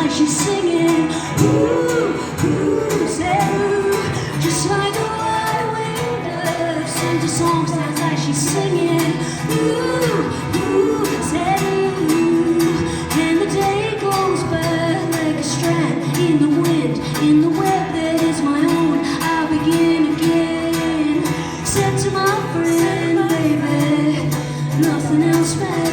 like she's singing. Ooh, ooh, say ooh. Just like the white wind of sings a song, sounds like she's singing. Ooh, ooh, say ooh. And the day goes by like a strand in the wind, in the web that is my own. I'll begin again. Said to my friend, baby, nothing else matters.